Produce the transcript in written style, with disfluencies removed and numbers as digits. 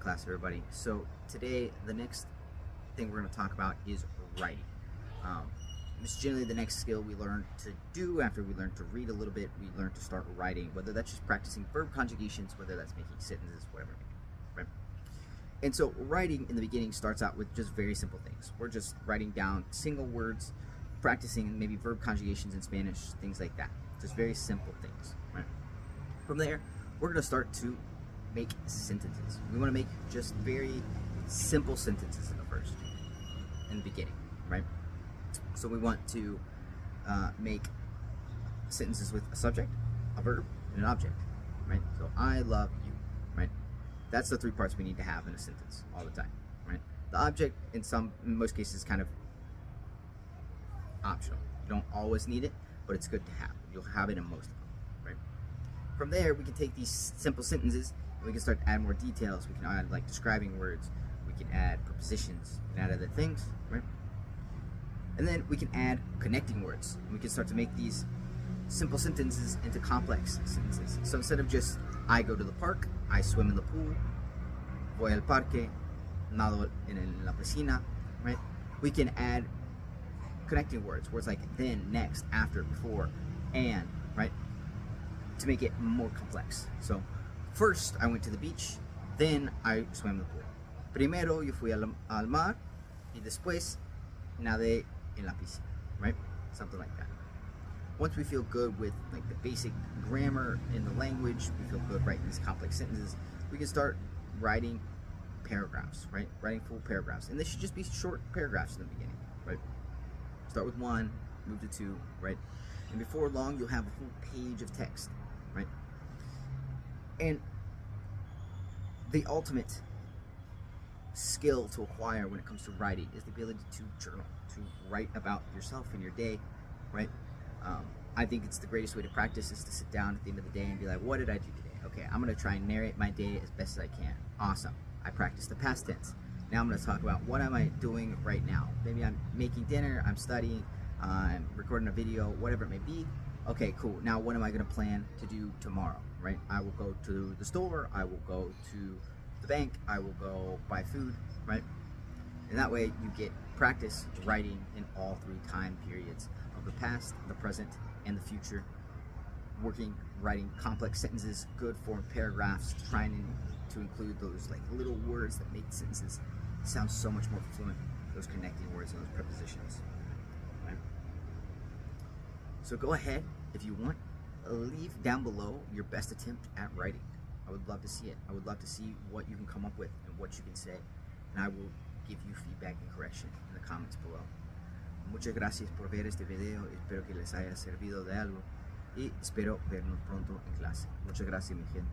class, everybody. So today, the next thing we're going to talk about is writing. This is generally the next skill we learn to do after we learn to read a little bit. We learn to start writing, whether that's just practicing verb conjugations, whether that's making sentences, whatever it may be, right? And so writing in the beginning starts out with just very simple things. We're just writing down single words, practicing maybe verb conjugations in Spanish, things like that. Just very simple things, right? From there, we're going to start to make sentences. We want to make just very simple sentences in the beginning, right? So we want to make sentences with a subject, a verb, and an object, right? So I love you, right? That's the three parts we need to have in a sentence all the time, right? The object, in most cases, is kind of optional. You don't always need it, but it's good to have. You'll have it in most of them, right? From there, we can take these simple sentences and we can start to add more details. We can add like describing words. We can add prepositions. We can add other things, right? And then we can add connecting words. We can start to make these simple sentences into complex sentences. So instead of just I go to the park, I swim in the pool, voy al parque, nado en la piscina, right? We can add connecting words like then, next, after, before, and, right? To make it more complex. So first I went to the beach, then I swam in the pool. Primero yo fui al mar y después nadé en la piscina, right? Something like that. Once we feel good with like the basic grammar in the language, we feel good writing these complex sentences, we can start writing paragraphs, right? Writing full paragraphs. And this should just be short paragraphs in the beginning, right? Start with one, move to two, right? And before long, you'll have a full page of text, right? And the ultimate skill to acquire when it comes to writing is the ability to journal, to write about yourself and your day, right? I think it's the greatest way to practice is to sit down at the end of the day and be like, what did I do today? Okay, I'm going to try and narrate my day as best as I can. Awesome. I practiced the past tense. Now I'm going to talk about what am I doing right now. Maybe I'm making dinner, I'm studying, I'm recording a video, whatever it may be. Okay, cool. Now what am I going to plan to do tomorrow, right? I will go to the store, I will go to the bank, I will go buy food, right? And that way you get practice writing in all three time periods of the past, the present, and the future. Writing complex sentences, good formed paragraphs, trying to include those like little words that make sentences sound so much more fluent, those connecting words and those prepositions, right? So go ahead, if you want, leave down below your best attempt at writing. I would love to see it. I would love to see what you can come up with and what you can say. And I will give you feedback and correction in the comments below. Muchas gracias por ver este video. Espero que les haya servido de algo. Y espero vernos pronto en clase. Muchas gracias, mi gente.